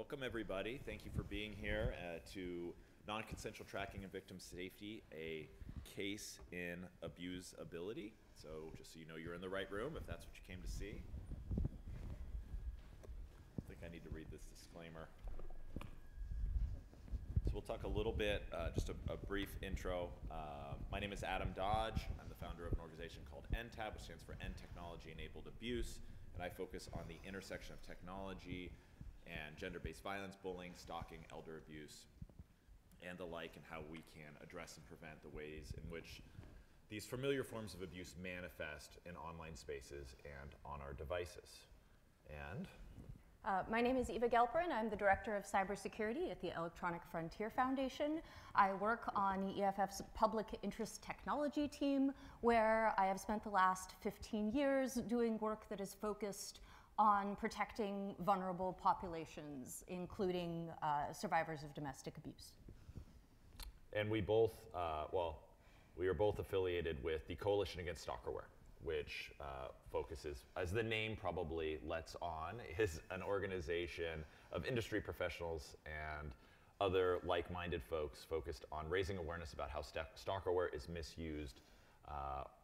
Welcome everybody. Thank you for being here to Non-Consensual Tracking and Victim Safety, a case in abusability. So just so you know, you're in the right room if that's what you came to see. I think I need to read this disclaimer. So we'll talk a little bit, just a brief intro. My name is Adam Dodge. I'm the founder of an organization called NTAB, which stands for End Technology Enabled Abuse, and I focus on the intersection of technology and gender-based violence, bullying, stalking, elder abuse, and the like, and how we can address and prevent the ways in which these familiar forms of abuse manifest in online spaces and on our devices. And my name is Eva Gelperin. I'm the Director of Cybersecurity at the Electronic Frontier Foundation. I work on EFF's Public Interest Technology team, where I have spent the last 15 years doing work that is focused on protecting vulnerable populations, including survivors of domestic abuse. And we both, we are both affiliated with the Coalition Against Stalkerware, which focuses, as the name probably lets on, is an organization of industry professionals and other like-minded folks focused on raising awareness about how stalkerware is misused,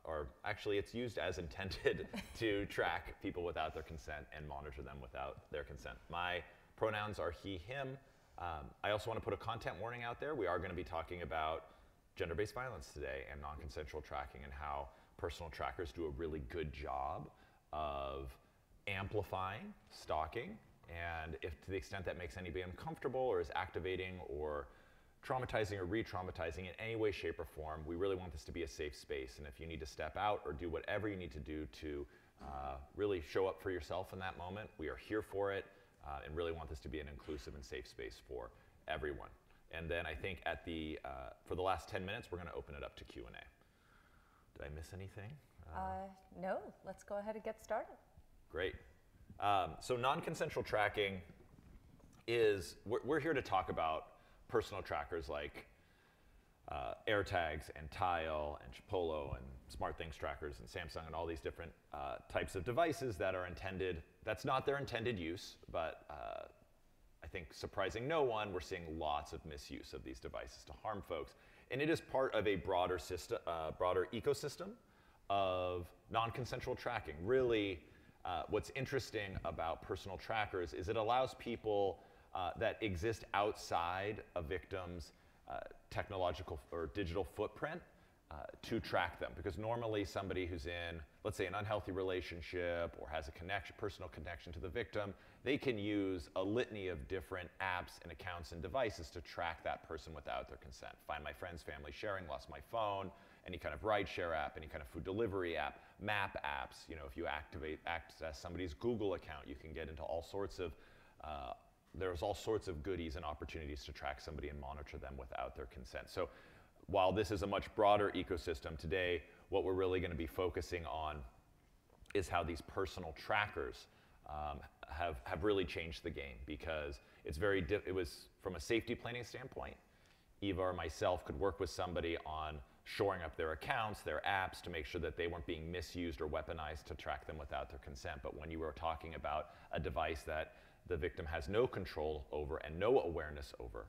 or actually it's used as intended to track people without their consent and monitor them without their consent. My pronouns are he, him. I also want to put a content warning out there. We are going to be talking about gender-based violence today and non-consensual tracking and how personal trackers do a really good job of amplifying stalking, and if to the extent that makes anybody uncomfortable or is activating or traumatizing or re-traumatizing in any way, shape, or form, we really want this to be a safe space. And if you need to step out or do whatever you need to do to really show up for yourself in that moment, we are here for it, and really want this to be an inclusive and safe space for everyone. And then I think at the for the last 10 minutes, we're going to open it up to Q&A. Did I miss anything? No, let's go ahead and get started. Great. So non-consensual tracking is, we're here to talk about personal trackers like AirTags and Tile and Chipolo and SmartThings trackers and Samsung and all these different types of devices that are intended, that's not their intended use, but I think surprising no one, we're seeing lots of misuse of these devices to harm folks. And it is part of a broader system, broader ecosystem of non-consensual tracking. Really, what's interesting about personal trackers is it allows people that exist outside a victim's technological or digital footprint to track them. Because normally somebody who's in, let's say, an unhealthy relationship or has a personal connection to the victim, they can use a litany of different apps and accounts and devices to track that person without their consent. Find my friends, family sharing, lost my phone, any kind of rideshare app, any kind of food delivery app, map apps. You know, if you access somebody's Google account, you can get into all sorts of there's all sorts of goodies and opportunities to track somebody and monitor them without their consent. So while this is a much broader ecosystem today, what we're really going to be focusing on is how these personal trackers have really changed the game, because it's it was from a safety planning standpoint, Eva or myself could work with somebody on shoring up their accounts, their apps, to make sure that they weren't being misused or weaponized to track them without their consent. But when you were talking about a device that the victim has no control over and no awareness over,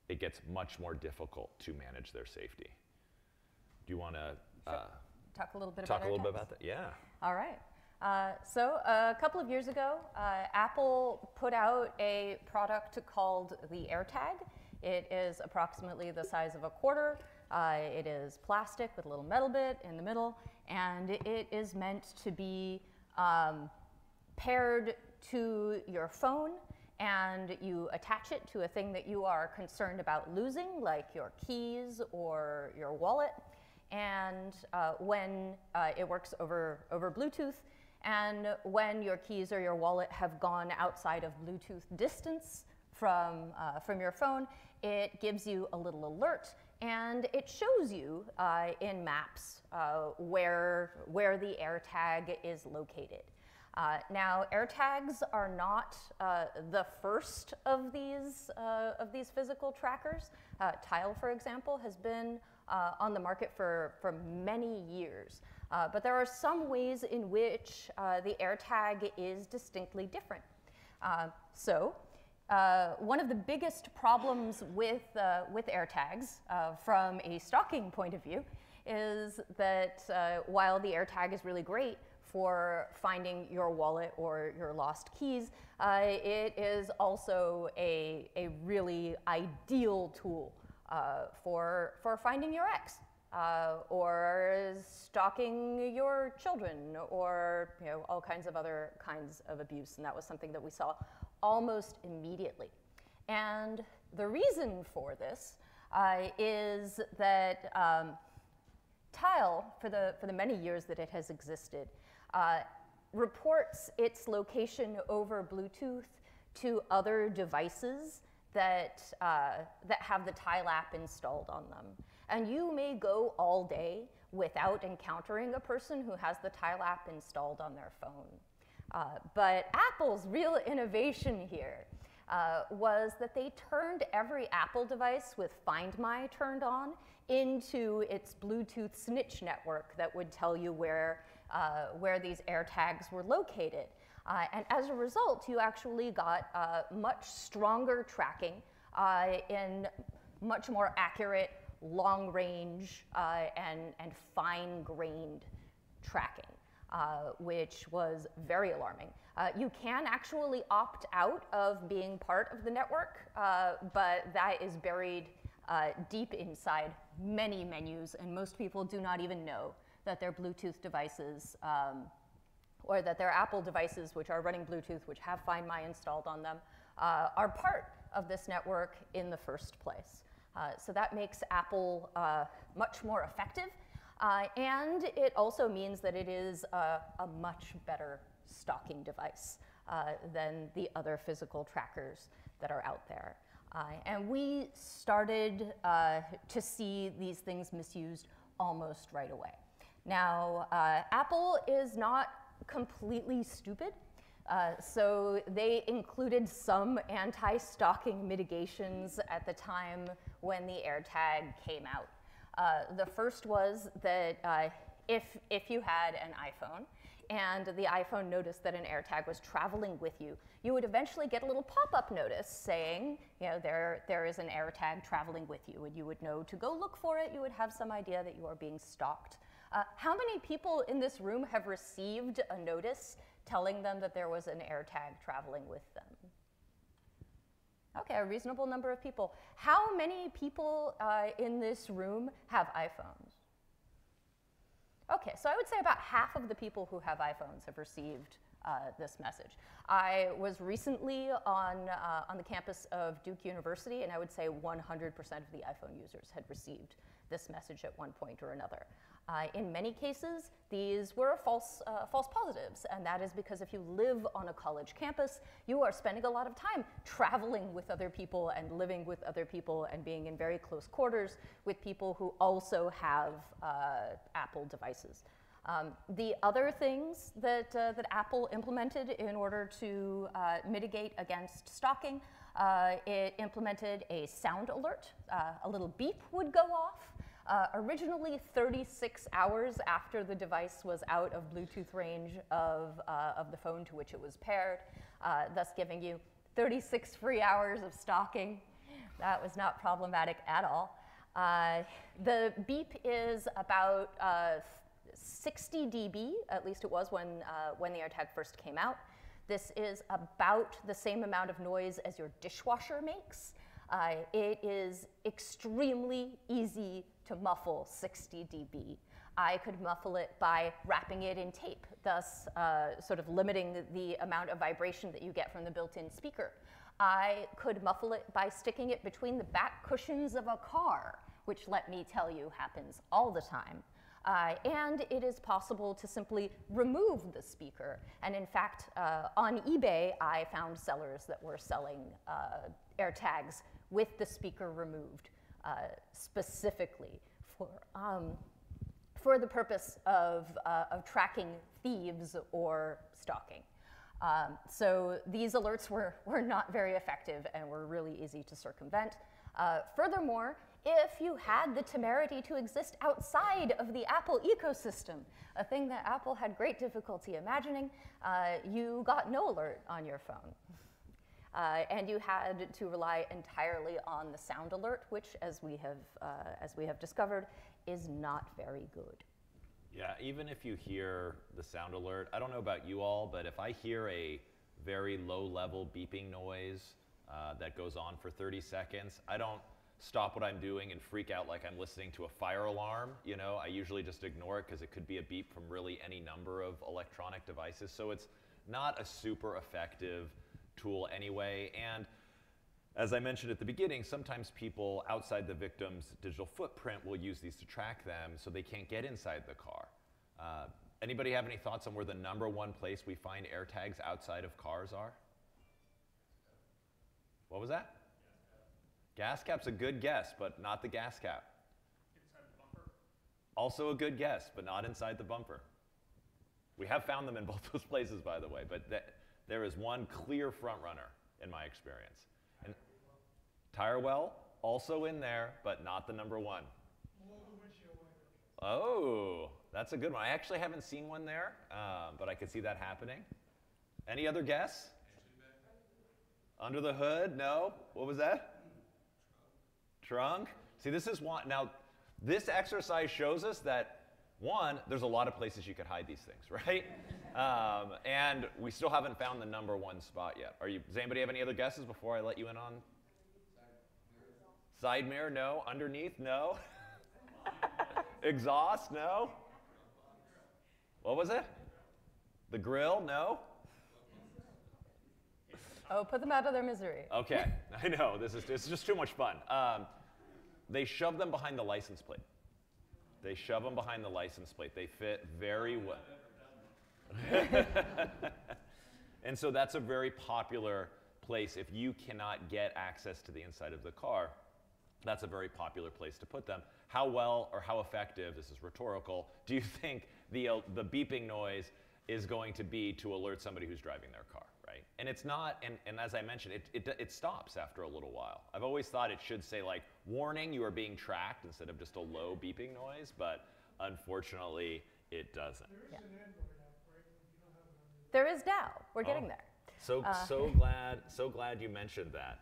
it gets much more difficult to manage their safety. Do you want to talk a little bit about that? Yeah. All right. So a couple of years ago, Apple put out a product called the AirTag. It is approximately the size of a quarter. It is plastic with a little metal bit in the middle, and it is meant to be paired to your phone, and you attach it to a thing that you are concerned about losing, like your keys or your wallet. And when it works over Bluetooth, and when your keys or your wallet have gone outside of Bluetooth distance from your phone, it gives you a little alert, and it shows you in maps where the AirTag is located. Now, AirTags are not the first of these physical trackers. Tile, for example, has been on the market for many years. But there are some ways in which the AirTag is distinctly different. So one of the biggest problems with AirTags from a stalking point of view is that while the AirTag is really great for finding your wallet or your lost keys, it is also a really ideal tool for finding your ex, or stalking your children, or all kinds of other kinds of abuse. And that was something that we saw almost immediately. And the reason for this is that Tile, for the many years that it has existed, reports its location over Bluetooth to other devices that have the Tile app installed on them. And you may go all day without encountering a person who has the Tile app installed on their phone. But Apple's real innovation here was that they turned every Apple device with Find My turned on into its Bluetooth snitch network that would tell you where these AirTags were located. And as a result, you actually got much stronger tracking in much more accurate, long-range, and fine-grained tracking, which was very alarming. You can actually opt out of being part of the network, but that is buried deep inside many menus, and most people do not even know that their Bluetooth devices, or that their Apple devices, which are running Bluetooth, which have Find My installed on them, are part of this network in the first place. So that makes Apple much more effective, and it also means that it is a much better stalking device than the other physical trackers that are out there. And we started to see these things misused almost right away. Now, Apple is not completely stupid, so they included some anti-stalking mitigations at the time when the AirTag came out. The first was that if you had an iPhone and the iPhone noticed that an AirTag was traveling with you, you would eventually get a little pop-up notice saying, there is an AirTag traveling with you, and you would know to go look for it. You would have some idea that you are being stalked. How many people in this room have received a notice telling them that there was an AirTag traveling with them? Okay, a reasonable number of people. How many people in this room have iPhones? Okay, so I would say about half of the people who have iPhones have received this message. I was recently on the campus of Duke University, and I would say 100% of the iPhone users had received this message at one point or another. In many cases, these were false positives, and that is because if you live on a college campus, you are spending a lot of time traveling with other people and living with other people and being in very close quarters with people who also have Apple devices. The other things that Apple implemented in order to mitigate against stalking, it implemented a sound alert. A little beep would go off. Originally 36 hours after the device was out of Bluetooth range of the phone to which it was paired, thus giving you 36 free hours of stalking. That was not problematic at all. The beep is about 60 dB, at least it was when the AirTag first came out. This is about the same amount of noise as your dishwasher makes. It is extremely easy to muffle 60 dB. I could muffle it by wrapping it in tape, thus sort of limiting the amount of vibration that you get from the built-in speaker. I could muffle it by sticking it between the back cushions of a car, which, let me tell you, happens all the time. And it is possible to simply remove the speaker. And in fact, on eBay, I found sellers that were selling AirTags with the speaker removed, specifically for the purpose of tracking thieves or stalking. So these alerts were not very effective and were really easy to circumvent. Furthermore, if you had the temerity to exist outside of the Apple ecosystem, a thing that Apple had great difficulty imagining, you got no alert on your phone. And you had to rely entirely on the sound alert, which, as we have discovered, is not very good. Yeah, even if you hear the sound alert, I don't know about you all, but if I hear a very low-level beeping noise that goes on for 30 seconds, I don't stop what I'm doing and freak out like I'm listening to a fire alarm. You know, I usually just ignore it because it could be a beep from really any number of electronic devices. So it's not a super effective tool anyway. And as I mentioned at the beginning, sometimes people outside the victim's digital footprint will use these to track them so they can't get inside the car. Anybody have any thoughts on where the #1 place we find AirTags outside of cars are? What was that? Gas cap's a good guess, but not the gas cap. Inside the bumper? Also a good guess, but not inside the bumper. We have found them in both those places, by the way, but there is one clear front runner in my experience. And tire well, also in there, but not the #1. Below the windshield wiper. Oh, that's a good one. I actually haven't seen one there, but I could see that happening. Any other guess? Under the hood? No. What was that? Trunk? See, this is one. Now, this exercise shows us that, one, there's a lot of places you could hide these things, right? And we still haven't found the #1 spot yet. Does anybody have any other guesses before I let you in on? Side mirror? No. Underneath? No. Exhaust? No. What was it? The grill? No. Oh, put them out of their misery. Okay, I know, it's just too much fun. They shove them behind the license plate. They shove them behind the license plate. They fit very well. And so that's a very popular place. If you cannot get access to the inside of the car, that's a very popular place to put them. How well or how effective, this is rhetorical, do you think the beeping noise is going to be to alert somebody who's driving their car? Right? And it's not, and as I mentioned, it stops after a little while. I've always thought it should say like, warning, you are being tracked, instead of just a low beeping noise, but unfortunately it doesn't. There is an Android app, right? You don't have it on your... There is now. We're getting there. So glad you mentioned that.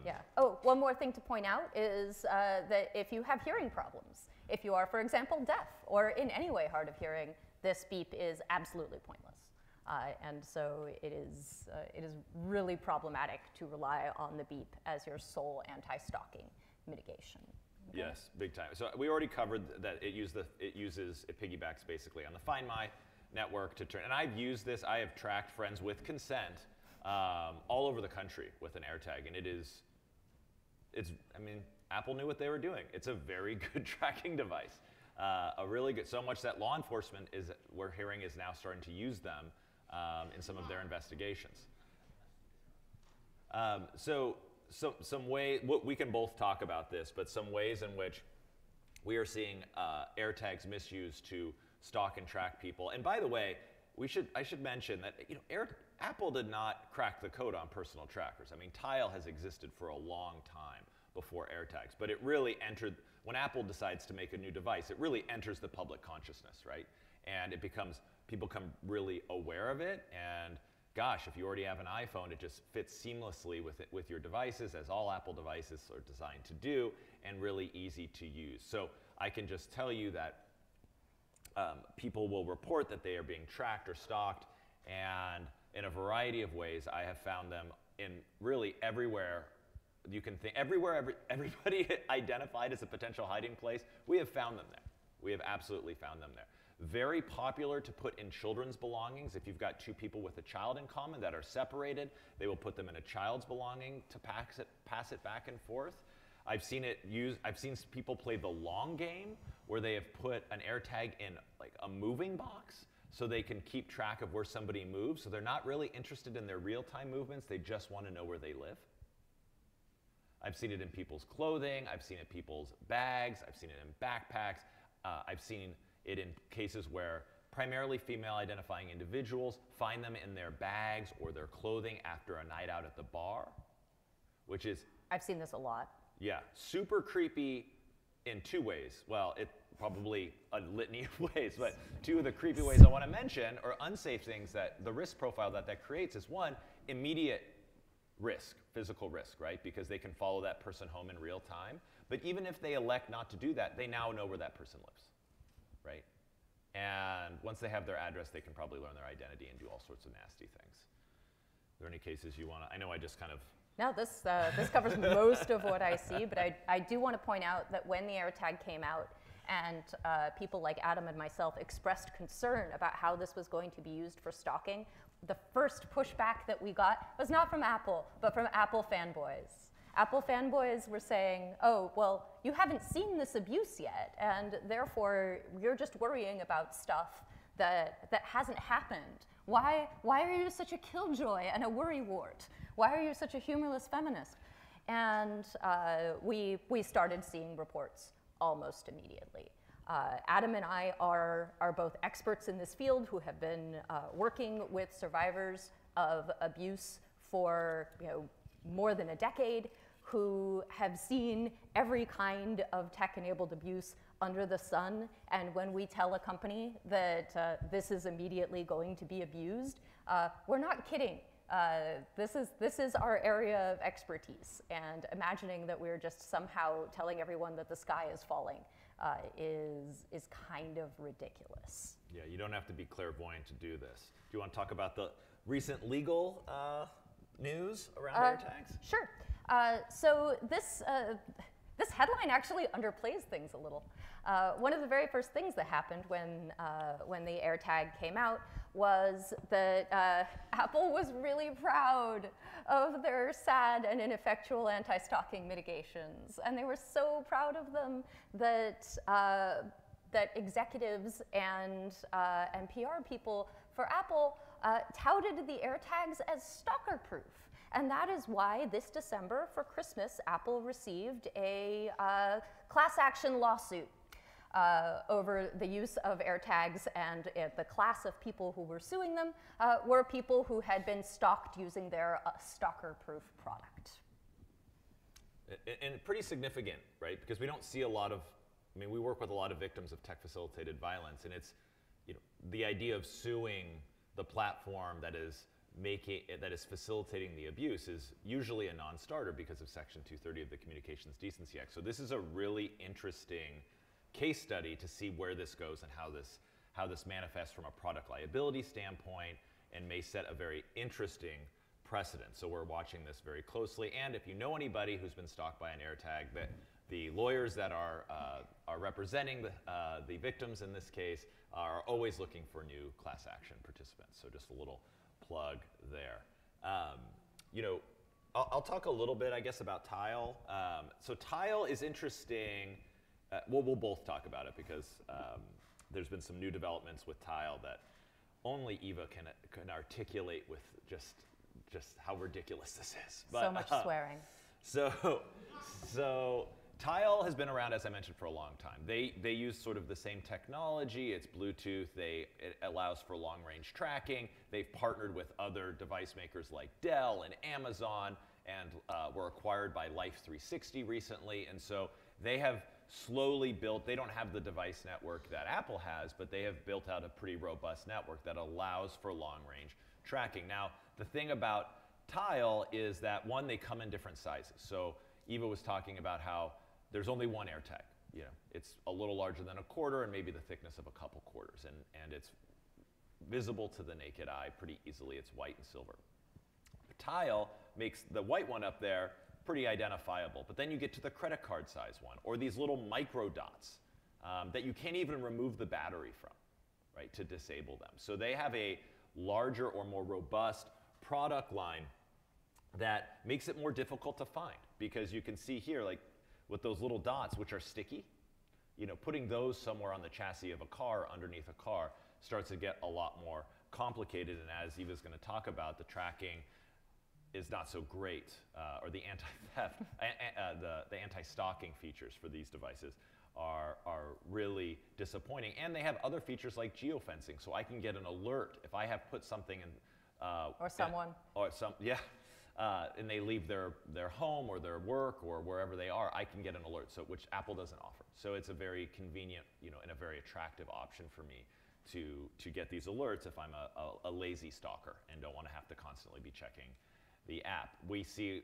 Yeah. Oh, one more thing to point out is that if you have hearing problems, if you are, for example, deaf or in any way hard of hearing, this beep is absolutely pointless. And so it is really problematic to rely on the beep as your sole anti-stalking mitigation. Okay? Yes, big time. So we already covered that it piggybacks basically on the Find My network to turn. And I've used this. I have tracked friends with consent all over the country with an AirTag, and I mean, Apple knew what they were doing. It's a very good tracking device. A really good, so much that law enforcement we're hearing is now starting to use them in some of their investigations. Some way, we can both talk about this, but some ways in which we are seeing AirTags misused to stalk and track people. And by the way, I should mention that Apple did not crack the code on personal trackers. I mean, Tile has existed for a long time before AirTags, but it really entered, when Apple decides to make a new device, it really enters the public consciousness, right? And people become really aware of it, and gosh, if you already have an iPhone, it just fits seamlessly with your devices, as all Apple devices are designed to do, and really easy to use. So I can just tell you that people will report that they are being tracked or stalked, and in a variety of ways, I have found them in really everywhere you can think. Everybody identified as a potential hiding place, we have found them there. We have absolutely found them there. Very popular to put in children's belongings. If you've got two people with a child in common that are separated, they will put them in a child's belonging to pass it back and forth. I've seen people play the long game where they have put an AirTag in like a moving box so they can keep track of where somebody moves. So they're not really interested in their real-time movements. They just want to know where they live. I've seen it in people's clothing. I've seen it in people's bags. I've seen it in backpacks. I've seen it in cases where primarily female identifying individuals find them in their bags or their clothing after a night out at the bar, which is... I've seen this a lot. Yeah, super creepy in two ways. Well, it probably a litany of ways, but two of the creepy ways I want to mention, or unsafe things that the risk profile that creates, is one, immediate risk, physical risk, right? Because they can follow that person home in real time. But even if they elect not to do that, they now know where that person lives, right? And once they have their address, they can probably learn their identity and do all sorts of nasty things. Are there any cases you want to? I know I just kind of. No, this covers most of what I see, but I do want to point out that when the AirTag came out and people like Adam and myself expressed concern about how this was going to be used for stalking, the first pushback that we got was not from Apple, but from Apple fanboys. Apple fanboys were saying, oh, well, you haven't seen this abuse yet, and therefore you're just worrying about stuff that hasn't happened. Why are you such a killjoy and a worrywart? Why are you such a humorless feminist? And we started seeing reports almost immediately. Adam and I are both experts in this field who have been working with survivors of abuse for more than a decade, who have seen every kind of tech-enabled abuse under the sun. And when we tell a company that this is immediately going to be abused, we're not kidding. This is our area of expertise, and imagining that we're just somehow telling everyone that the sky is falling is kind of ridiculous. Yeah, you don't have to be clairvoyant to do this. Do you want to talk about the recent legal news around AirTags? Sure. So this headline actually underplays things a little. One of the very first things that happened when the AirTag came out was that Apple was really proud of their sad and ineffectual anti-stalking mitigations, and they were so proud of them that that executives and PR people for Apple touted the AirTags as stalker-proof. And that is why this December, for Christmas, Apple received a class action lawsuit over the use of AirTags, and the class of people who were suing them were people who had been stalked using their stalker-proof product. And pretty significant, right? Because we don't see a lot of, I mean, we work with a lot of victims of tech-facilitated violence, and it's, the idea of suing the platform that is facilitating the abuse is usually a non-starter because of Section 230 of the Communications Decency Act. So this is a really interesting case study to see where this goes and how this manifests from a product liability standpoint, and may set a very interesting precedent. So we're watching this very closely. And if you know anybody who's been stalked by an AirTag, that the lawyers that are representing the victims in this case are always looking for new class action participants. So just a little plug there. I'll talk a little bit, I guess, about Tile. So Tile is interesting. We'll both talk about it because there's been some new developments with Tile that only Eva can articulate with just how ridiculous this is. But, so much swearing. So Tile has been around, as I mentioned, for a long time. They use sort of the same technology. It's Bluetooth. It allows for long-range tracking. They've partnered with other device makers like Dell and Amazon, and were acquired by Life360 recently. And so they have slowly built, they don't have the device network that Apple has, but they have built out a pretty robust network that allows for long-range tracking. Now, the thing about Tile is that, one, they come in different sizes. So Eva was talking about how there's only one AirTag. It's a little larger than a quarter and maybe the thickness of a couple quarters, and it's visible to the naked eye pretty easily. It's white and silver. Tile makes the white one up there pretty identifiable, but then you get to the credit card size one, or these little micro dots that you can't even remove the battery from, right, to disable them. So they have a larger or more robust product line that makes it more difficult to find, because you can see here, like with those little dots, which are sticky, putting those somewhere on the chassis of a car, underneath a car, starts to get a lot more complicated. And as Eva's going to talk about, the tracking is not so great, or the anti-theft, the anti-stalking features for these devices are really disappointing. And they have other features like geofencing, so I can get an alert if I have put something in, or someone, and they leave their home or their work or wherever they are, I can get an alert, which Apple doesn't offer. So it's a very convenient, and a very attractive option for me to get these alerts if I'm a lazy stalker and don't want to have to constantly be checking the app. We see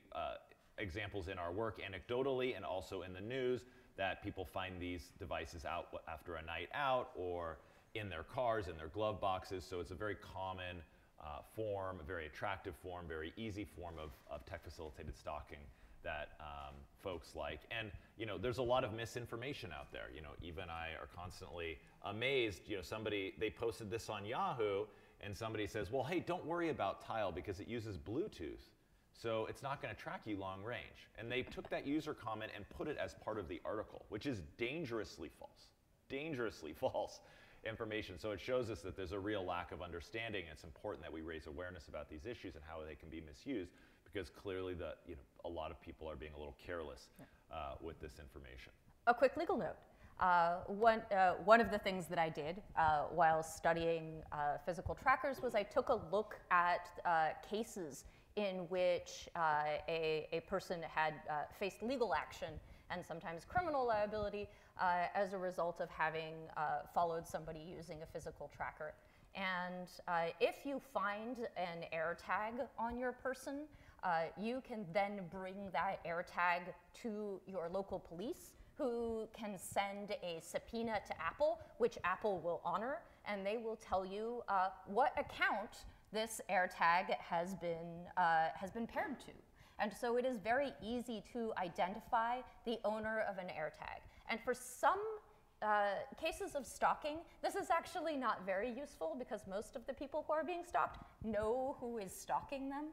examples in our work anecdotally and also in the news that people find these devices out after a night out or in their cars, in their glove boxes. So it's a very common form, a very attractive form, very easy form of tech-facilitated stalking that folks like. And there's a lot of misinformation out there. Eve and I are constantly amazed. They posted this on Yahoo, and somebody says, well, hey, don't worry about Tile because it uses Bluetooth. So it's not going to track you long range. And they took that user comment and put it as part of the article, which is dangerously false information. So it shows us that there's a real lack of understanding. It's important that we raise awareness about these issues and how they can be misused, because clearly a lot of people are being a little careless with this information. A quick legal note. One of the things that I did while studying physical trackers was I took a look at cases in which a person had faced legal action and sometimes criminal liability as a result of having followed somebody using a physical tracker. And if you find an AirTag on your person, you can then bring that AirTag to your local police, who can send a subpoena to Apple, which Apple will honor, and they will tell you what account this AirTag has been paired to. And so it is very easy to identify the owner of an AirTag. And for some cases of stalking, this is actually not very useful because most of the people who are being stalked know who is stalking them.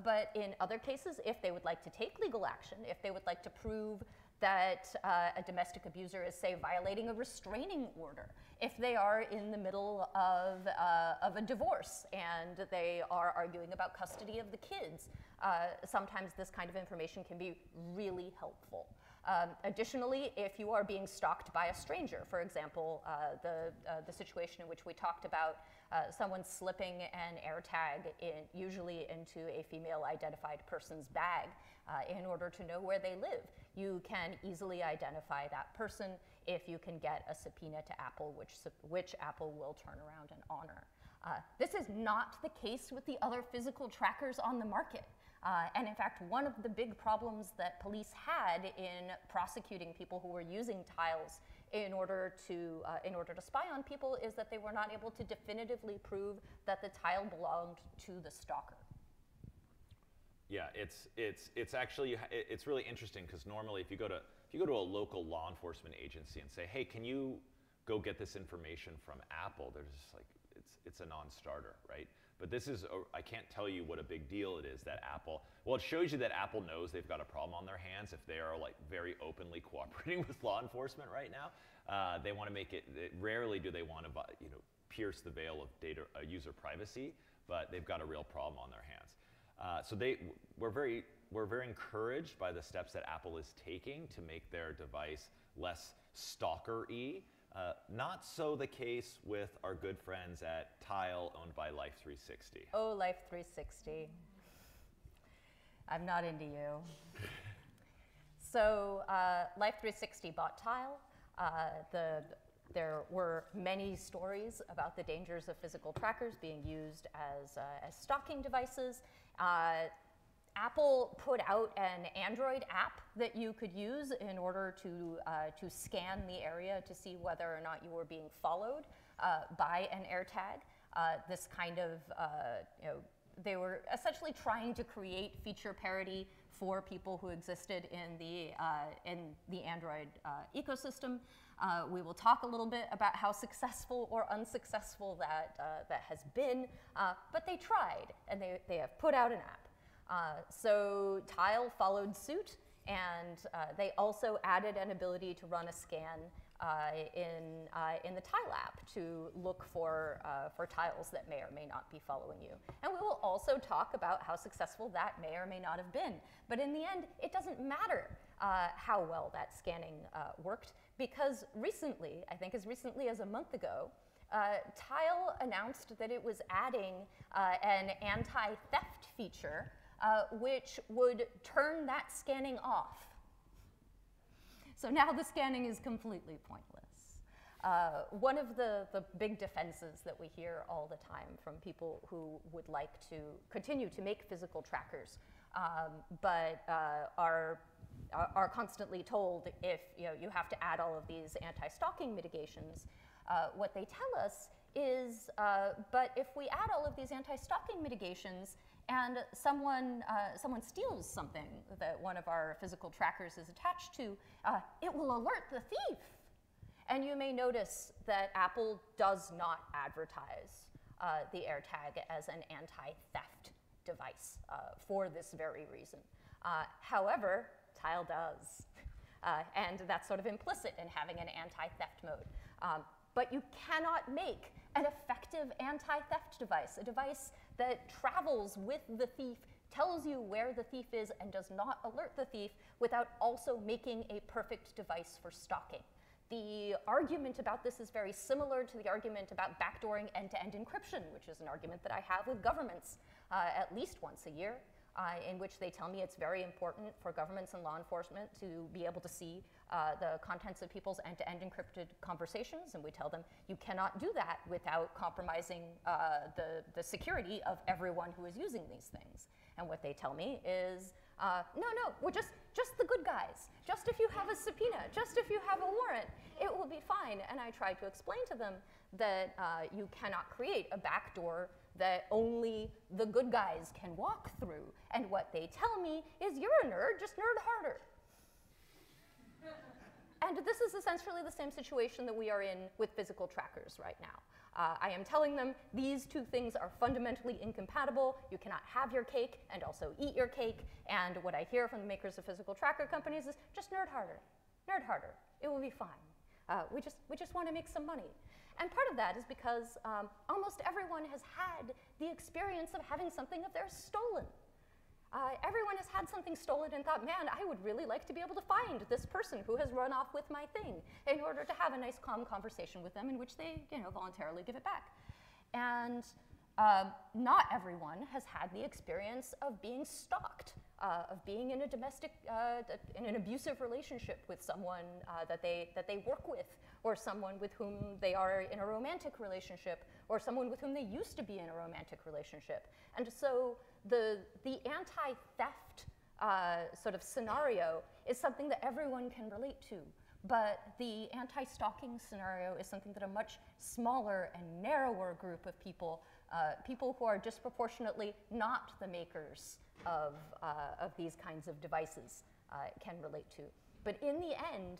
But in other cases, if they would like to take legal action, if they would like to prove that a domestic abuser is, say, violating a restraining order, if they are in the middle of a divorce and they are arguing about custody of the kids, sometimes this kind of information can be really helpful. Additionally, if you are being stalked by a stranger, for example, the situation in which we talked about someone slipping an AirTag usually into a female identified person's bag in order to know where they live, you can easily identify that person if you can get a subpoena to Apple, which Apple will turn around and honor. This is not the case with the other physical trackers on the market. And in fact, one of the big problems that police had in prosecuting people who were using Tiles in order to spy on people is that they were not able to definitively prove that the Tile belonged to the stalker. Yeah, it's actually really interesting because normally if you go to a local law enforcement agency and say, hey, can you go get this information from Apple? They're just like, it's a non-starter, right? But this is, I can't tell you what a big deal it is that Apple, well, it shows you that Apple knows they've got a problem on their hands if they are like very openly cooperating with law enforcement right now. They want to make it, rarely do they want to, pierce the veil of data user privacy, but they've got a real problem on their hands. So we're very encouraged by the steps that Apple is taking to make their device less stalker-y. Not so the case with our good friends at Tile, owned by Life360. Oh, Life360. I'm not into you. So Life360 bought Tile. There were many stories about the dangers of physical trackers being used as stalking devices. Apple put out an Android app that you could use in order to scan the area to see whether or not you were being followed by an AirTag. This kind of, they were essentially trying to create feature parity for people who existed in the Android ecosystem. We will talk a little bit about how successful or unsuccessful that has been, but they tried, and they have put out an app. So Tile followed suit, and they also added an ability to run a scan in the Tile app to look for tiles that may or may not be following you. And we will also talk about how successful that may or may not have been. But in the end, it doesn't matter how well that scanning worked, because recently, I think as recently as a month ago, Tile announced that it was adding an anti-theft feature which would turn that scanning off. So now the scanning is completely pointless. One of the big defenses that we hear all the time from people who would like to continue to make physical trackers, but are constantly told if you have to add all of these anti-stalking mitigations, what they tell us is, but if we add all of these anti-stalking mitigations and someone steals something that one of our physical trackers is attached to, it will alert the thief. And you may notice that Apple does not advertise the AirTag as an anti-theft device for this very reason. However, Tile does. And that's sort of implicit in having an anti-theft mode. But you cannot make an effective anti-theft device, a device that travels with the thief, tells you where the thief is, and does not alert the thief without also making a perfect device for stalking. The argument about this is very similar to the argument about backdooring end-to-end encryption, which is an argument that I have with governments at least once a year, in which they tell me it's very important for governments and law enforcement to be able to see the contents of people's end-to-end encrypted conversations, and we tell them you cannot do that without compromising the security of everyone who is using these things. And what they tell me is, no, we're just the good guys. Just if you have a subpoena, just if you have a warrant, it will be fine. And I try to explain to them that you cannot create a backdoor that only the good guys can walk through. And what they tell me is, you're a nerd, just nerd harder. And this is essentially the same situation that we are in with physical trackers right now. I am telling them these two things are fundamentally incompatible. You cannot have your cake and also eat your cake. And what I hear from the makers of physical tracker companies is, just nerd harder. Nerd harder. It will be fine. We just want to make some money. And part of that is because almost everyone has had the experience of having something of theirs stolen. Everyone has had something stolen and thought, man, I would really like to be able to find this person who has run off with my thing in order to have a nice, calm conversation with them in which they voluntarily give it back. And not everyone has had the experience of being stalked, of being in a domestic, in an abusive relationship with someone that they work with, or someone with whom they are in a romantic relationship, or someone with whom they used to be in a romantic relationship. And so the anti-theft sort of scenario is something that everyone can relate to. But the anti-stalking scenario is something that a much smaller and narrower group of people, people who are disproportionately not the makers of these kinds of devices, can relate to. But in the end,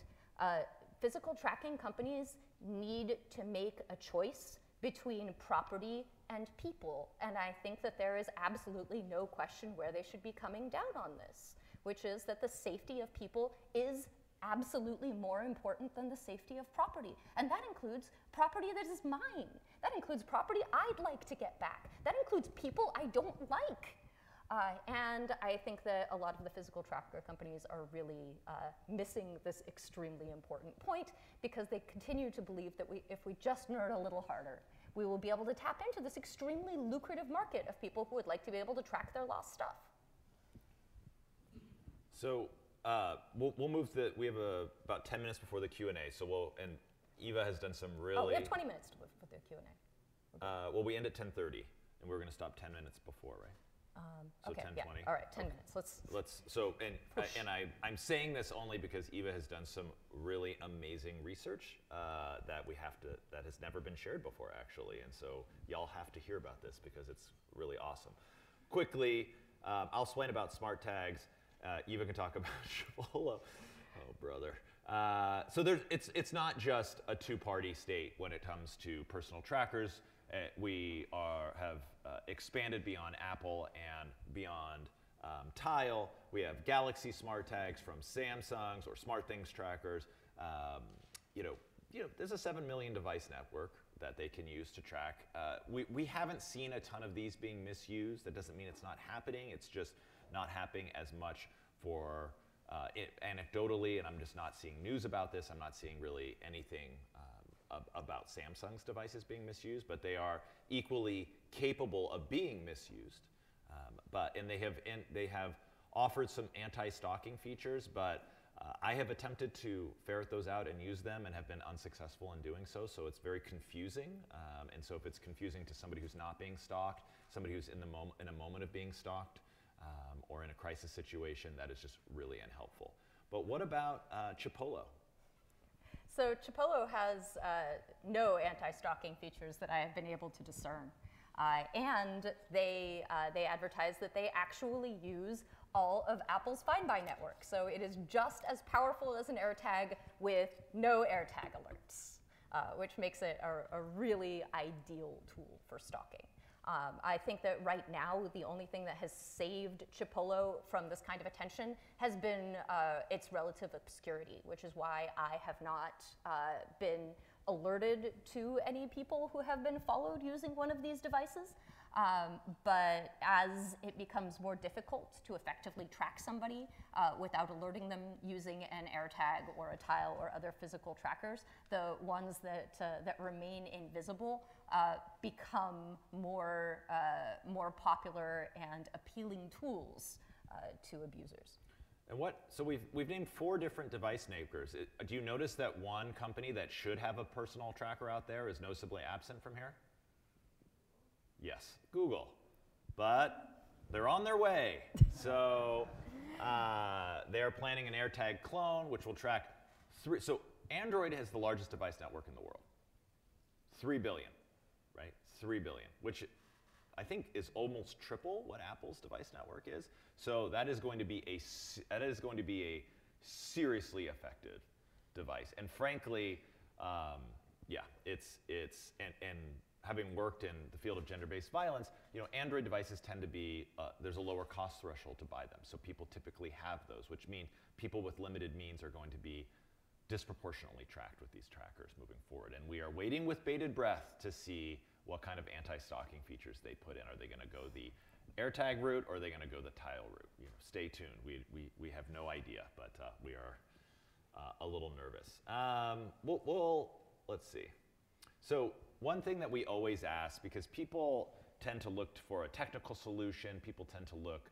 physical tracking companies need to make a choice between property and people. And I think that there is absolutely no question where they should be coming down on this, which is that the safety of people is absolutely more important than the safety of property. And that includes property that is mine. That includes property I'd like to get back. That includes people I don't like. And I think that a lot of the physical tracker companies are really missing this extremely important point, because they continue to believe that if we just nerd a little harder, we will be able to tap into this extremely lucrative market of people who would like to be able to track their lost stuff. So we'll move to, we have about 10 minutes before the Q&A, so and Eva has done some really... Oh, we have 20 minutes for the Q&A. Well, we end at 10:30, and we're going to stop 10 minutes before, right? So okay, 10:20. yeah. All right, 10 minutes. I'm saying this only because Eva has done some really amazing research that has never been shared before, actually, and so y'all have to hear about this because it's really awesome. Quickly, I'll explain about smart tags. Eva can talk about Chipolo. Oh, brother. So it's not just a two-party state when it comes to personal trackers. We have expanded beyond Apple and beyond Tile. We have Galaxy smart tags from Samsung's or SmartThings trackers. There's a 7 million device network that they can use to track. We haven't seen a ton of these being misused. That doesn't mean it's not happening. It's just not happening as much for anecdotally, and I'm just not seeing news about this. I'm not seeing really anything about Samsung's devices being misused, but they are equally capable of being misused. They have offered some anti-stalking features, but I have attempted to ferret those out and use them and have been unsuccessful in doing so, so it's very confusing. And so if it's confusing to somebody who's not being stalked, somebody who's in a moment of being stalked, or in a crisis situation, that is just really unhelpful. But what about Chipolo? So Chipolo has no anti-stalking features that I have been able to discern. And they advertise that they actually use all of Apple's Find My network. So it is just as powerful as an AirTag with no AirTag alerts, which makes it a really ideal tool for stalking. I think that right now, the only thing that has saved Chipolo from this kind of attention has been its relative obscurity, which is why I have not been alerted to any people who have been followed using one of these devices. But as it becomes more difficult to effectively track somebody without alerting them using an AirTag or a Tile or other physical trackers, the ones that remain invisible become more popular and appealing tools to abusers. And so we've named 4 different device makers. Do you notice that one company that should have a personal tracker out there is noticeably absent from here? Yes, Google. But they're on their way. So they're planning an AirTag clone, which will track 3. So Android has the largest device network in the world. 3 billion, right? 3 billion, which I think is almost triple what Apple's device network is. So that is going to be a seriously affected device. And frankly, yeah, and having worked in the field of gender-based violence, Android devices tend to be, there's a lower cost threshold to buy them. So people typically have those, which mean people with limited means are going to be disproportionately tracked with these trackers moving forward. And we are waiting with bated breath to see what kind of anti-stalking features they put in. Are they going to go the AirTag route, or are they going to go the Tile route? Stay tuned. We have no idea, but we are a little nervous. Let's see. So one thing that we always ask, because people tend to look for a technical solution, people tend to look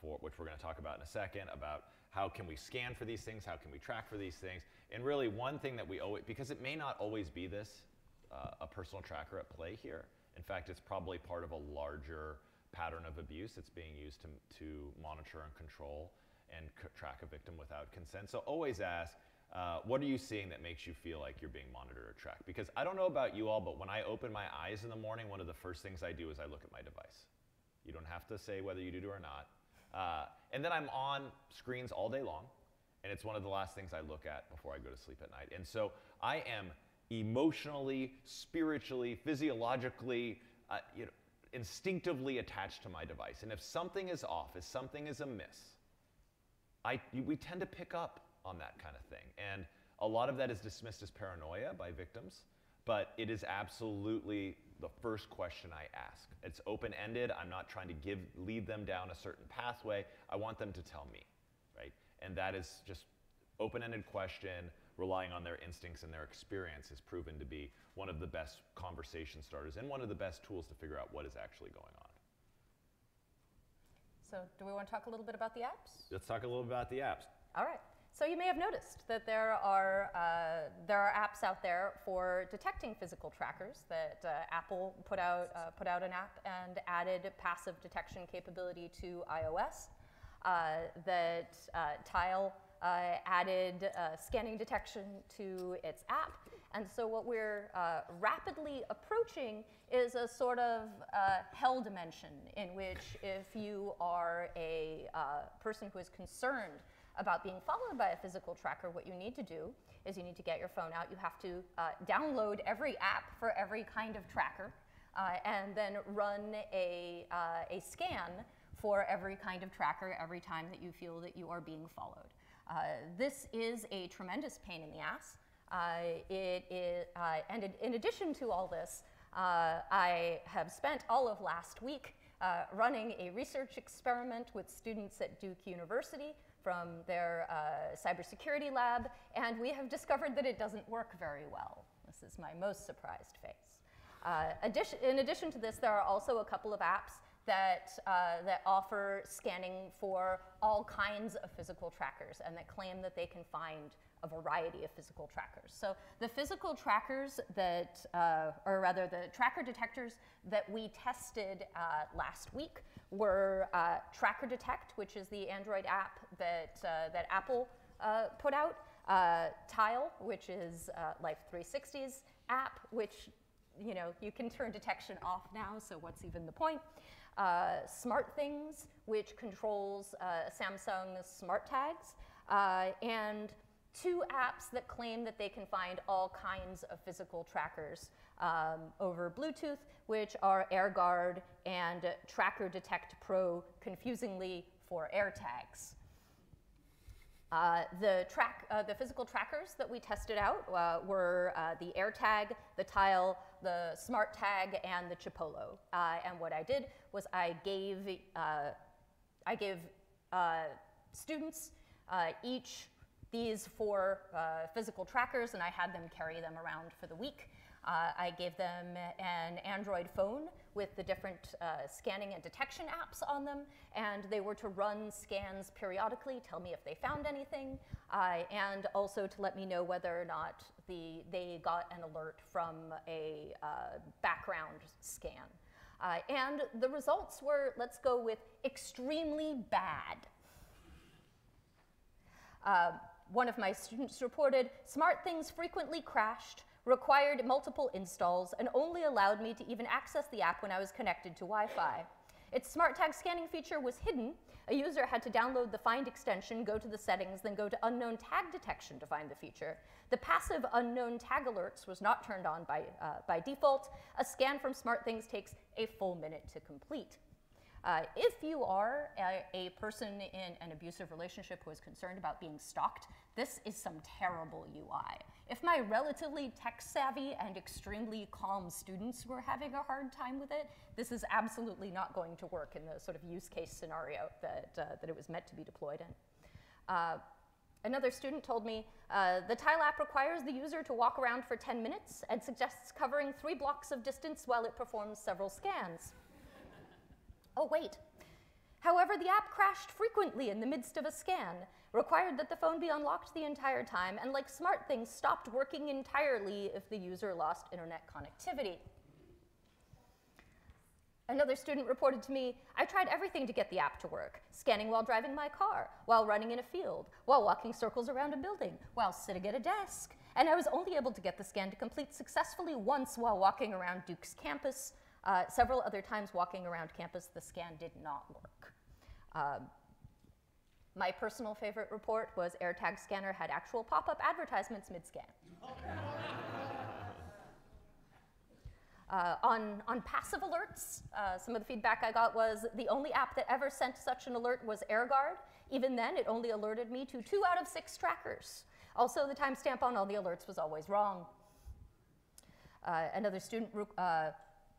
for, which we're going to talk about in a second, about how can we scan for these things, how can we track for these things, and really one thing that we always, because it may not always be this, a personal tracker at play here. In fact, it's probably part of a larger pattern of abuse. It's being used to monitor and control and track a victim without consent. So always ask, what are you seeing that makes you feel like you're being monitored or tracked? Because I don't know about you all, but when I open my eyes in the morning, one of the first things I do is I look at my device. You don't have to say whether you do or not. And then I'm on screens all day long, and it's one of the last things I look at before I go to sleep at night. And so I am emotionally, spiritually, physiologically, instinctively attached to my device. And if something is off, if something is amiss, we tend to pick up on that kind of thing. And a lot of that is dismissed as paranoia by victims, but it is absolutely the first question I ask. It's open-ended. I'm not trying to lead them down a certain pathway. I want them to tell me, right? And that is just open-ended question, relying on their instincts and their experience has proven to be one of the best conversation starters and one of the best tools to figure out what is actually going on. So do we want to talk a little bit about the apps? Let's talk a little bit about the apps. All right. So you may have noticed that there are apps out there for detecting physical trackers. That Apple put out an app and added passive detection capability to iOS. That Tile added scanning detection to its app. And so what we're rapidly approaching is a sort of hell dimension in which if you are a person who is concerned about being followed by a physical tracker, what you need to do is you need to get your phone out. You have to download every app for every kind of tracker and then run a scan for every kind of tracker every time that you feel that you are being followed. This is a tremendous pain in the ass. And in addition to all this, I have spent all of last week running a research experiment with students at Duke University from their cybersecurity lab, and we have discovered that it doesn't work very well. This is my most surprised face. In addition to this, there are also a couple of apps that offer scanning for all kinds of physical trackers and that claim that they can find a variety of physical trackers. So the physical trackers that, or rather the tracker detectors that we tested last week were Tracker Detect, which is the Android app that Apple put out, Tile, which is Life 360's app, which you can turn detection off now, so what's even the point? SmartThings, which controls Samsung's smart tags, and 2 apps that claim that they can find all kinds of physical trackers over Bluetooth, which are AirGuard and Tracker Detect Pro, confusingly for AirTags. The physical trackers that we tested out were the AirTag, the Tile, the Smart Tag, and the Chipolo. And what I did was I gave students each these 4 physical trackers, and I had them carry them around for the week. I gave them an Android phone with the different scanning and detection apps on them, and they were to run scans periodically, tell me if they found anything, and also to let me know whether or not they got an alert from a background scan. And the results were, let's go with extremely bad. One of my students reported, SmartThings frequently crashed, required multiple installs, and only allowed me to even access the app when I was connected to Wi-Fi. Its smart tag scanning feature was hidden. A user had to download the Find extension, go to the settings, then go to unknown tag detection to find the feature. The passive unknown tag alerts was not turned on by default. A scan from SmartThings takes a full minute to complete. If you are a person in an abusive relationship who is concerned about being stalked, this is some terrible UI. If my relatively tech-savvy and extremely calm students were having a hard time with it, this is absolutely not going to work in the sort of use case scenario that it was meant to be deployed in. Another student told me, the Tile app requires the user to walk around for 10 minutes and suggests covering 3 blocks of distance while it performs several scans. Oh, wait. However, the app crashed frequently in the midst of a scan, required that the phone be unlocked the entire time, and like SmartThings, stopped working entirely if the user lost internet connectivity. Another student reported to me, I tried everything to get the app to work, scanning while driving my car, while running in a field, while walking circles around a building, while sitting at a desk, and I was only able to get the scan to complete successfully once while walking around Duke's campus. Several other times walking around campus, the scan did not work. My personal favorite report was AirTag scanner had actual pop-up advertisements mid-scan. On passive alerts, some of the feedback I got was the only app that ever sent such an alert was AirGuard. Even then, it only alerted me to 2 out of 6 trackers. Also, the timestamp on all the alerts was always wrong. Another student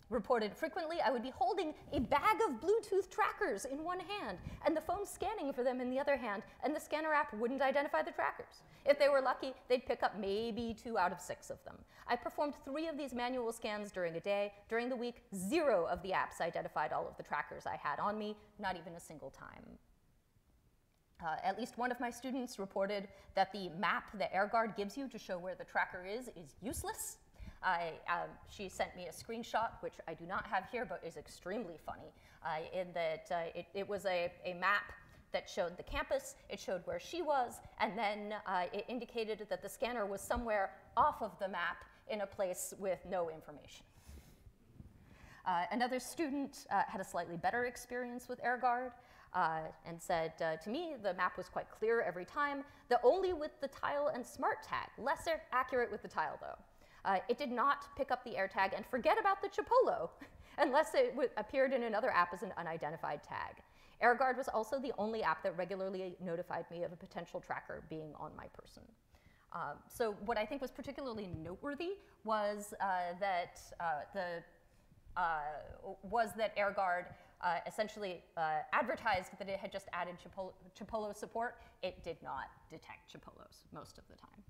reported frequently I would be holding a bag of Bluetooth trackers in one hand and the phone scanning for them in the other hand, and the scanner app wouldn't identify the trackers. If they were lucky, they'd pick up maybe 2 out of 6 of them. I performed 3 of these manual scans during a day. During the week, 0 of the apps identified all of the trackers I had on me, not even a single time. At least one of my students reported that the map that AirGuard gives you to show where the tracker is useless. She sent me a screenshot, which I do not have here, but is extremely funny, in that it was a map that showed the campus, it showed where she was, and then it indicated that the scanner was somewhere off of the map in a place with no information. Another student had a slightly better experience with AirGuard and said, to me, the map was quite clear every time, only with the Tile and Smart Tag, less accurate with the Tile, though. It did not pick up the AirTag, and forget about the Chipolo, unless it appeared in another app as an unidentified tag. AirGuard was also the only app that regularly notified me of a potential tracker being on my person. So what I think was particularly noteworthy was that AirGuard essentially advertised that it had just added Chipolo support. It did not detect Chipolos most of the time.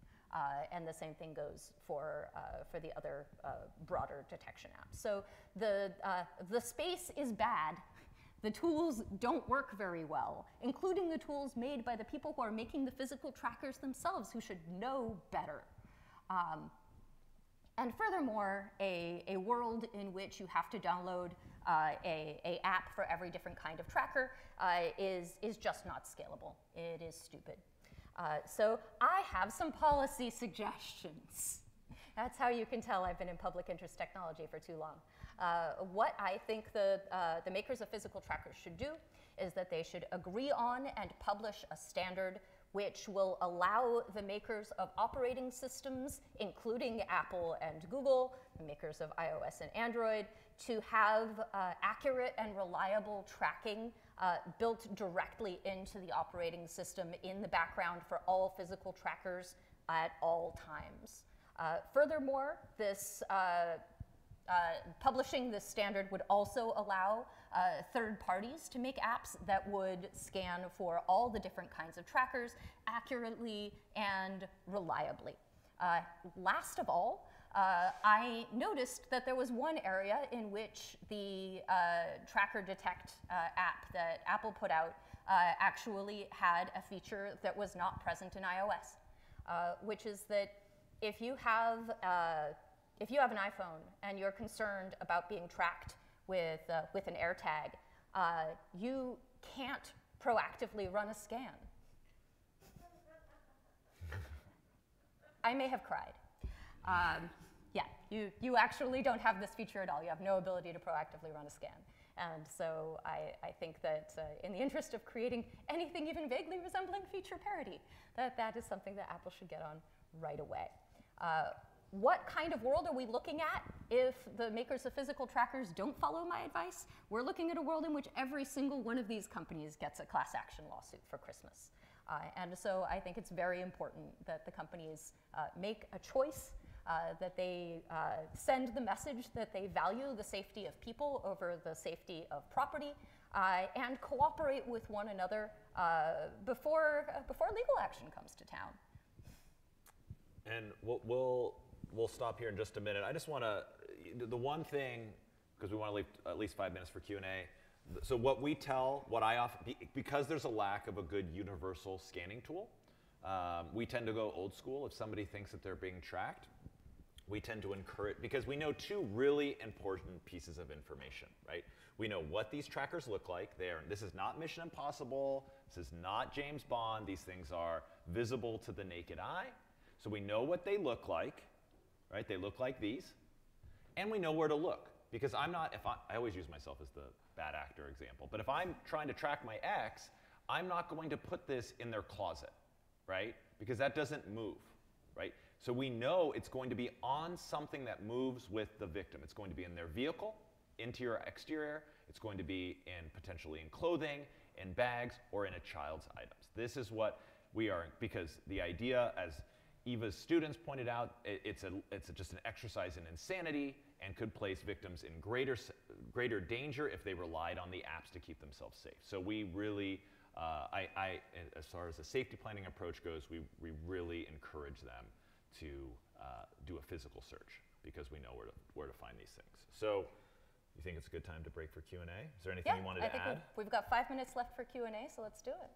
And the same thing goes for the other broader detection apps. So the space is bad, The tools don't work very well, including the tools made by the people who are making the physical trackers themselves, who should know better. And furthermore, a world in which you have to download a app for every different kind of tracker is just not scalable. It is stupid. So I have some policy suggestions. That's how you can tell I've been in public interest technology for too long. What I think the makers of physical trackers should do is that they should agree on and publish a standard which will allow the makers of operating systems, including Apple and Google, the makers of iOS and Android, to have accurate and reliable tracking built directly into the operating system in the background for all physical trackers at all times. Furthermore, this publishing this standard would also allow third parties to make apps that would scan for all the different kinds of trackers accurately and reliably. Last of all, I noticed that there was one area in which the Tracker Detect app that Apple put out actually had a feature that was not present in iOS, which is that if you have an iPhone and you're concerned about being tracked with an AirTag, you can't proactively run a scan. I may have cried. Yeah, you actually don't have this feature at all. You have no ability to proactively run a scan. And so I think that in the interest of creating anything even vaguely resembling feature parity, that is something that Apple should get on right away. What kind of world are we looking at if the makers of physical trackers don't follow my advice? We're looking at a world in which every single one of these companies gets a class action lawsuit for Christmas. And so I think it's very important that the companies make a choice, that they send the message that they value the safety of people over the safety of property, and cooperate with one another before legal action comes to town. And we'll stop here in just a minute. I just want to, the one thing, because we want to leave at least 5 minutes for Q&A. So what I often, because there's a lack of a good universal scanning tool, we tend to go old school. If somebody thinks that they're being tracked, we tend to encourage, because we know two really important pieces of information, right? We know what these trackers look like. This is not Mission Impossible. This is not James Bond. These things are visible to the naked eye. So we know what they look like, right? They look like these. And we know where to look. Because I always use myself as the bad actor example, but if I'm trying to track my ex, I'm not going to put this in their closet, right? Because that doesn't move, right? So we know it's going to be on something that moves with the victim. It's going to be in their vehicle, interior, exterior. It's going to be potentially in clothing, in bags, or in a child's items. This is what we are, because the idea, as Eva's students pointed out, it's just an exercise in insanity and could place victims in greater danger if they relied on the apps to keep themselves safe. So we really, as far as the safety planning approach goes, we really encourage them to do a physical search because we know where to find these things. So you think it's a good time to break for Q&A? Is there anything you wanted to add? We've got 5 minutes left for Q&A, so let's do it.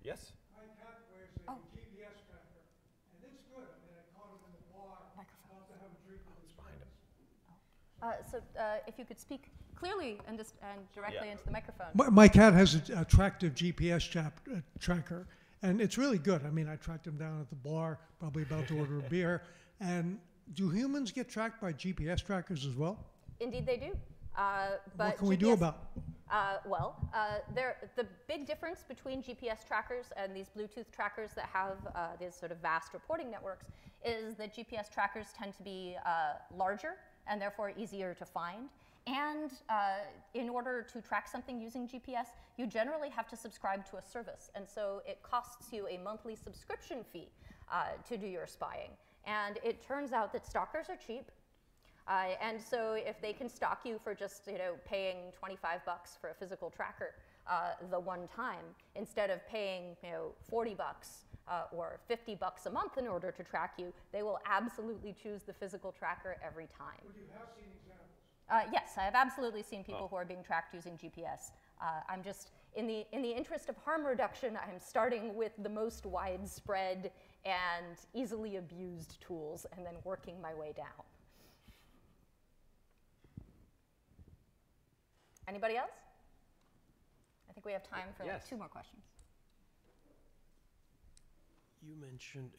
Yes? My cat wears a GPS tracker, and it's good. I mean, I caught him in the bar, about to have a drink with his friends. So if you could speak clearly and directly into the microphone. My cat has an attractive GPS tracker, and it's really good. I mean, I tracked him down at the bar, probably about to order a beer. And do humans get tracked by GPS trackers as well? Indeed, they do. But what can we do about it? The big difference between GPS trackers and these Bluetooth trackers that have these sort of vast reporting networks is that GPS trackers tend to be larger and therefore easier to find. And in order to track something using GPS, you generally have to subscribe to a service. And so it costs you a monthly subscription fee to do your spying. And it turns out that stalkers are cheap. And so if they can stalk you for just paying $25 for a physical tracker the one time, instead of paying $40 or $50 a month in order to track you, they will absolutely choose the physical tracker every time. Would you have seen examples? Yes, I have absolutely seen people who are being tracked using GPS. I'm just, in the interest of harm reduction, I'm starting with the most widespread and easily abused tools and then working my way down. Anybody else? I think we have time for like Yes. 2 more questions.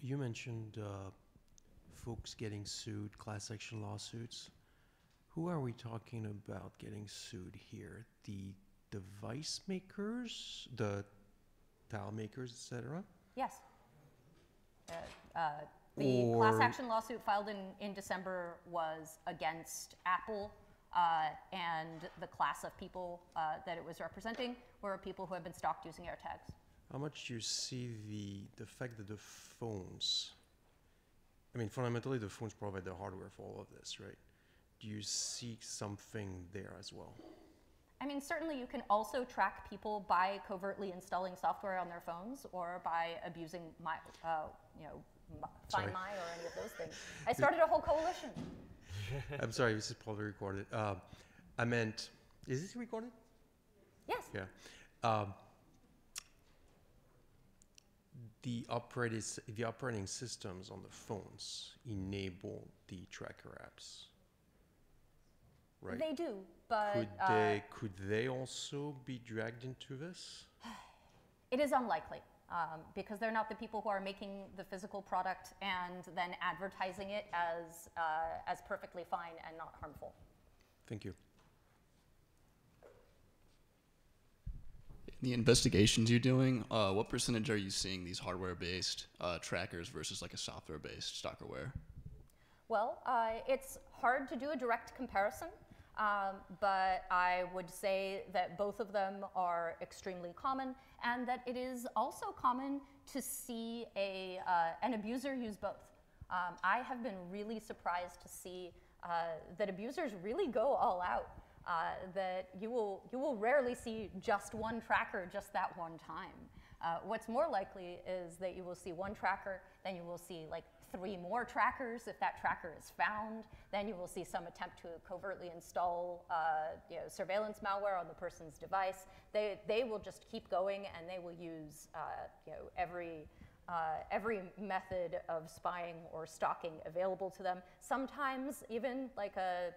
You mentioned folks getting sued, class action lawsuits. Who are we talking about getting sued here? The device makers, the tile makers, etc.? Yes. The class Or- action lawsuit filed in December was against Apple, and the class of people that it was representing were people who have been stalked using AirTags. How much do you see the fact that the phones, I mean, fundamentally the phones provide the hardware for all of this, right? Do you see something there as well? I mean, certainly you can also track people by covertly installing software on their phones or by abusing my, Sorry. Find My or any of those things. I started a whole coalition. I'm sorry, this is probably recorded. I meant, is this recorded? Yes. Yeah. The operating systems on the phones enable the tracker apps, right? They do, but Could they also be dragged into this? it is unlikely because they're not the people who are making the physical product and then advertising it as perfectly fine and not harmful. Thank you. In the investigations you're doing, what percentage are you seeing these hardware-based trackers versus like a software-based stalkerware? Well, it's hard to do a direct comparison, but I would say that both of them are extremely common and that it is also common to see an abuser use both. I have been really surprised to see that abusers really go all out. That you will rarely see just one tracker just that one time. What's more likely is that you will see one tracker, then you will see like 3 more trackers if that tracker is found. Then you will see some attempt to covertly install surveillance malware on the person's device. They will just keep going and they will use every method of spying or stalking available to them. Sometimes even like a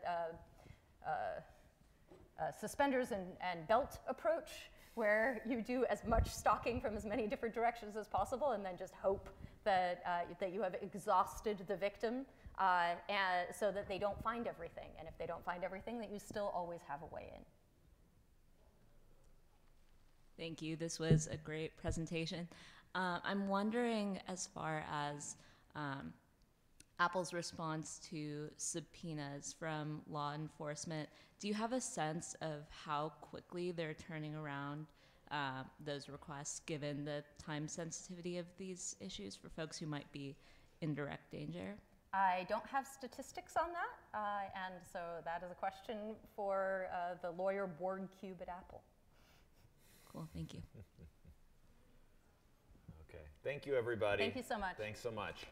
suspenders and belt approach, where you do as much stalking from as many different directions as possible and then just hope that, that you have exhausted the victim and so that they don't find everything. And if they don't find everything, that you still always have a way in. Thank you. This was a great presentation. I'm wondering, as far as Apple's response to subpoenas from law enforcement, do you have a sense of how quickly they're turning around those requests, given the time sensitivity of these issues for folks who might be in direct danger? I don't have statistics on that, and so that is a question for the lawyer board cube at Apple. Cool, thank you. Okay. Thank you, everybody. Thank you so much. Thanks so much.